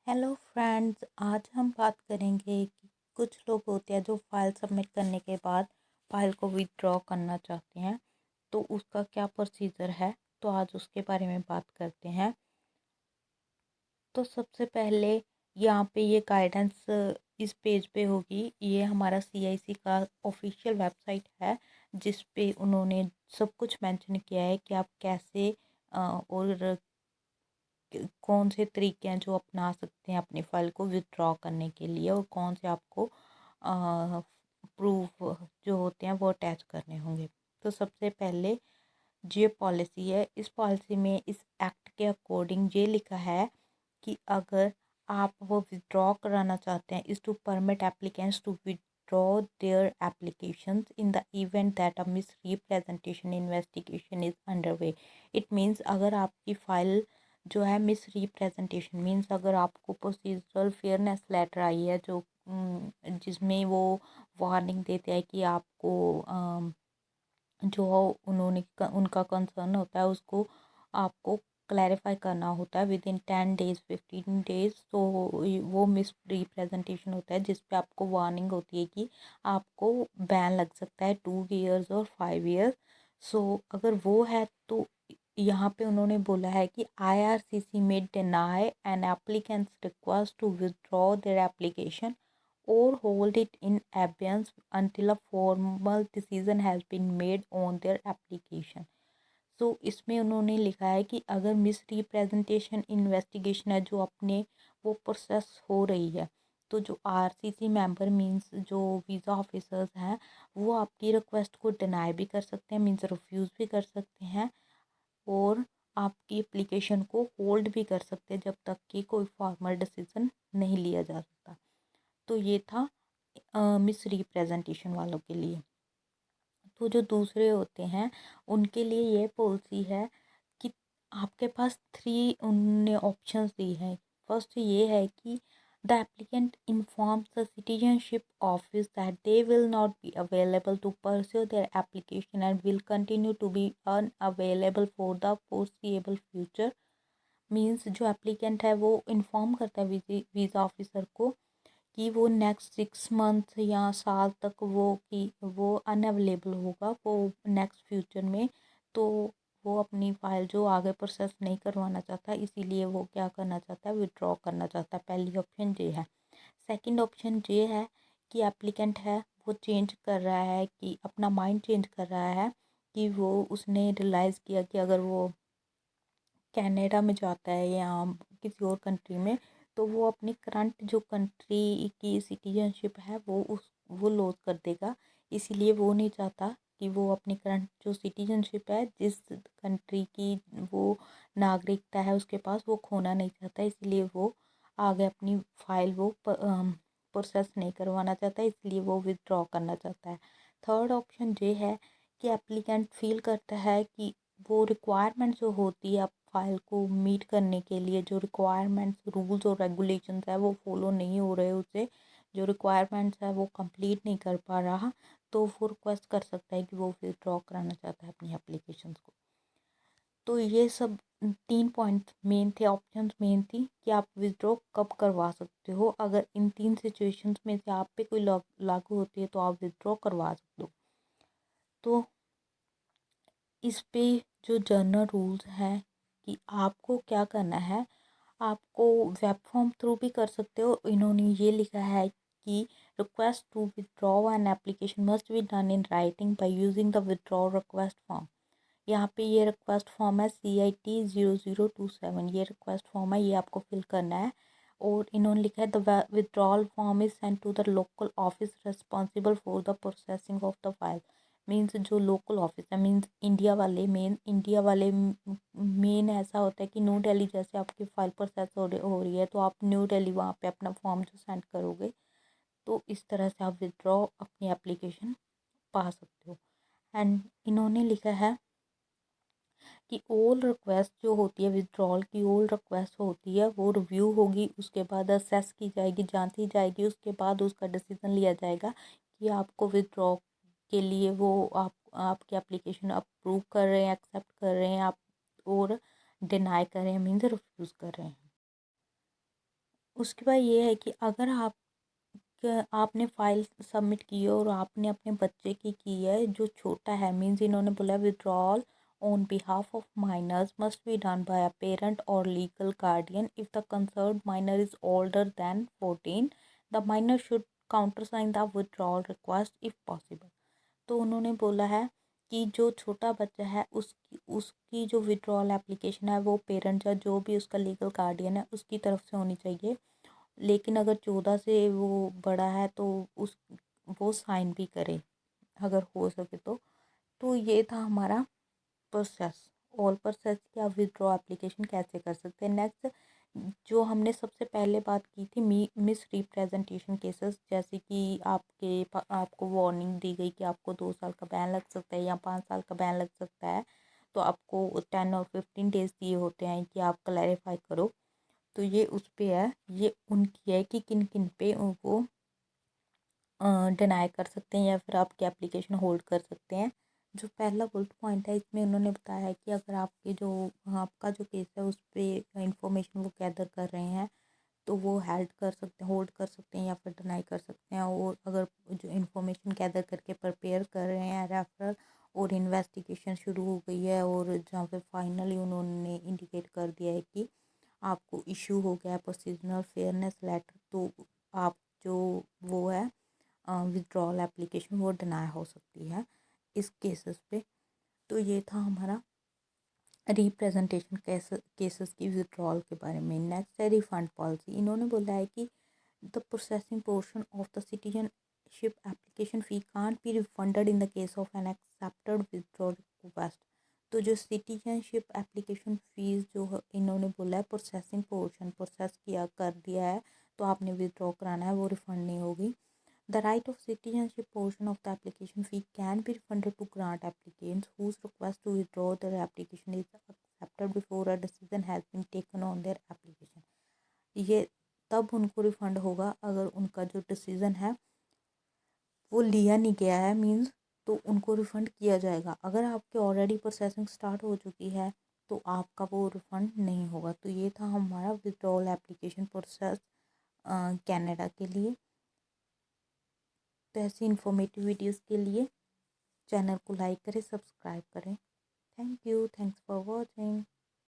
Hello friends, आज हम बात करेंगे कि कुछ लोग होते हैं जो फाइल सबमिट करने के बाद फाइल को विथड्रॉ करना चाहते हैं। तो उसका क्या प्रोसीजर है, तो आज उसके बारे में बात करते हैं। तो सबसे पहले यहाँ पे ये गाइडेंस इस पेज पे होगी। ये हमारा CIC का ऑफिशियल वेबसाइट है जिस पे उन्होंने सब कुछ मेंशन किया है कि आप कैसे और कौन से तरीके हैं जो अपना सकते हैं अपनी फ़ाइल को विथड्रॉ करने के लिए, और कौन से आपको प्रूफ जो होते हैं वो अटैच करने होंगे। तो सबसे पहले ये पॉलिसी है। इस पॉलिसी में, इस एक्ट के अकॉर्डिंग ये लिखा है कि अगर आप वो विथड्रॉ कराना चाहते हैं, is to permit applicants to withdraw their applications in the event that a misrepresentation investigation is under way. It means अगर आपकी फ़ाइल जो है मिस रिप्रेजेंटेशन मीन्स अगर आपको प्रोसीजरल फेयरनेस लेटर आई है जो जिसमें वो वार्निंग देते हैं कि आपको जो उन्होंने उनका कंसर्न होता है उसको आपको क्लैरिफाई करना होता है विद इन 10 डेज़ 15 डेज़। तो वो मिस रिप्रेजेंटेशन होता है जिस पे आपको वार्निंग होती है कि आपको बैन लग सकता है 2 ईयर्स और 5 ईयर्स। सो अगर वो है तो यहाँ पे उन्होंने बोला है कि IRCC में deny an applicant's request to withdraw their application or hold it in abeyance until a formal decision has been made on their application। सो इसमें उन्होंने लिखा है कि अगर मिस रिप्रेजेंटेशन इन्वेस्टिगेशन है जो अपने वो प्रोसेस हो रही है, तो जो RCC मेंबर मींस जो वीज़ा ऑफिसर्स हैं वो आपकी रिक्वेस्ट को डिनाई भी कर सकते हैं, मींस रिफ्यूज़ भी कर सकते हैं, और आपकी एप्लीकेशन को होल्ड भी कर सकते हैं जब तक कि कोई फॉर्मल डिसीजन नहीं लिया जा सकता। तो ये था मिस रिप्रेजेंटेशन वालों के लिए। तो जो दूसरे होते हैं उनके लिए ये पॉलिसी है कि आपके पास 3 उनने ऑप्शंस दी हैं। फर्स्ट ये है कि the applicant informs the citizenship office that they will not be available to pursue their application and will continue to be unavailable for the foreseeable future. Means जो एप्लीकेंट है वो इन्फॉर्म करता है visa officer को कि वो next 6 month या साल तक वो अनअवेलेबल होगा वो नेक्स्ट फ्यूचर में। तो वो अपनी फ़ाइल जो आगे प्रोसेस नहीं करवाना चाहता, इसीलिए वो क्या करना चाहता है, विड्रॉ करना चाहता है। पहली ऑप्शन ये है। सेकंड ऑप्शन ये है कि एप्लीकेंट है वो चेंज कर रहा है, कि अपना माइंड चेंज कर रहा है, कि वो उसने रियलाइज़ किया कि अगर वो कनाडा में जाता है या किसी और कंट्री में, तो वो अपनी करंट जो कंट्री की सिटीजनशिप है वो लॉस कर देगा। इसीलिए वो नहीं चाहता कि वो अपनी करंट जो सिटीजनशिप है, जिस कंट्री की वो नागरिकता है उसके पास, वो खोना नहीं चाहता। इसलिए वो आगे अपनी फ़ाइल वो प्रोसेस नहीं करवाना चाहता, इसलिए वो विथड्रॉ करना चाहता है। थर्ड ऑप्शन ये है कि एप्लीकेंट फील करता है कि वो रिक्वायरमेंट जो होती है फाइल को मीट करने के लिए, जो रिक्वायरमेंट्स रूल्स और रेगुलेशंस है वो फॉलो नहीं हो रहे, उसे जो रिक्वायरमेंट्स है वो कंप्लीट नहीं कर पा रहा, तो वो रिक्वेस्ट कर सकता है कि वो विथड्रॉ कराना चाहता है अपनी एप्लीकेशंस को। तो ये सब 3 पॉइंट मेन थे, ऑप्शंस मेन थी कि आप विथड्रॉ कब करवा सकते हो। अगर इन 3 सिचुएशंस में से आप पे कोई लागू होती है तो आप विथड्रॉ करवा सकते हो। तो इस पे जो जनरल रूल्स हैं कि आपको क्या करना है, आपको वेब फॉर्म थ्रू भी कर सकते हो। इन्होंने ये लिखा है कि request to withdraw an application must be done in writing by using the withdraw request form. यहाँ पे ये रिक्वेस्ट फॉर्म है CIT0027, ये रिक्वेस्ट फॉर्म है, ये आपको फिल करना है। और इन्होंने लिखा है the withdrawal form is send to the local office responsible for the processing of the file. Means जो लोकल ऑफिस है, मीन्स इंडिया वाले मेन ऐसा होता है कि न्यू दिल्ली, जैसे आपकी फ़ाइल प्रोसेस हो रही है तो आप न्यू दिल्ली वहाँ पे अपना फॉर्म जो सेंड करोगे, तो इस तरह से आप विथड्रॉ अपनी एप्लीकेशन पा सकते हो। एंड इन्होंने लिखा है कि ऑल रिक्वेस्ट जो होती है विथड्रॉल की, ऑल रिक्वेस्ट होती है वो रिव्यू होगी, उसके बाद असेस की जाएगी, जांची जाएगी, उसके बाद उसका डिसीजन लिया जाएगा कि आपको विथड्रॉ के लिए वो आपकी एप्लीकेशन अप्रूव कर रहे हैं, एक्सेप्ट कर रहे हैं आप, और डिनाई कर रहे हैं, मीन्स रिफ्यूज़ कर रहे हैं। उसके बाद ये है कि अगर आपने फ़ाइल सबमिट की है और आपने अपने बच्चे की है जो छोटा है, मीन्स इन्होंने बोला withdrawal on behalf of minors must be done by a parent or legal guardian if the concerned minor is older than 14 the minor should countersign the withdrawal request if possible. तो उन्होंने बोला है कि जो छोटा बच्चा है उसकी जो विड्रॉल एप्लीकेशन है वो पेरेंट या जो भी उसका लीगल गार्डियन है उसकी तरफ से होनी चाहिए। लेकिन अगर 14 से वो बड़ा है तो उस वो साइन भी करे अगर हो सके तो ये था हमारा प्रोसेस। ऑल प्रोसेस की आप विदड्रॉ एप्लीकेशन कैसे कर सकते हैं। नेक्स्ट जो हमने सबसे पहले बात की थी मिस रिप्रेजेंटेशन केसेस, जैसे कि आपको वार्निंग दी गई कि आपको 2 साल का बैन लग सकता है या 5 साल का बैन लग सकता है, तो आपको 10 और 15 डेज दिए होते हैं कि आप क्लैरिफाई करो। तो ये उस पे है, ये उनकी है कि किन किन पे वो डिनाई कर सकते हैं या फिर आपकी एप्लीकेशन होल्ड कर सकते हैं। जो पहला बुलेट पॉइंट है इसमें उन्होंने बताया है कि अगर आपका जो केस है उस पर इंफॉर्मेशन वो गैदर कर रहे हैं तो वो होल्ड कर सकते हैं या फिर डिनाई कर सकते हैं। और अगर जो इन्फॉर्मेशन गैदर करके प्रिपेयर कर रहे हैं रेफरल और इन्वेस्टिगेशन शुरू हो गई है और जहाँ पे फाइनली उन्होंने इंडिकेट कर दिया है कि आपको इशू हो गया है प्रोसीजरल फेयरनेस लेटर, तो आप जो वो है विड्रॉल एप्लीकेशन वो डिनाई हो सकती है इस केसेस पे। तो ये था हमारा रिप्रेजेंटेशन केसेस की विड्रॉल के बारे में। नेक्स्ट है रिफंड पॉलिसी। इन्होंने बोला है कि the processing portion of the citizenship application fee can't be refunded in the case of an accepted withdrawal request. तो जो सिटीजनशिप एप्लीकेशन फ़ीस जो इन्होंने बोला है प्रोसेसिंग पोर्शन प्रोसेस किया कर दिया है तो आपने विड्रॉ कराना है वो रिफ़ंड नहीं होगी। The right of citizenship portion of the application fee can be refunded to grant applicants whose request to withdraw their application is accepted before a decision has been taken on their application। ये तब उनको refund होगा अगर उनका जो decision है वो लिया नहीं गया है, मीन्स तो उनको रिफ़ंड किया जाएगा। अगर आपके ऑलरेडी प्रोसेसिंग स्टार्ट हो चुकी है तो आपका वो रिफ़ंड नहीं होगा। तो ये था हमारा विड्रॉल एप्लीकेशन प्रोसेस कनाडा के लिए। तो ऐसी इन्फॉर्मेटिव वीडियोज़ के लिए चैनल को लाइक करें, सब्सक्राइब करें। Thank you, thanks for watching.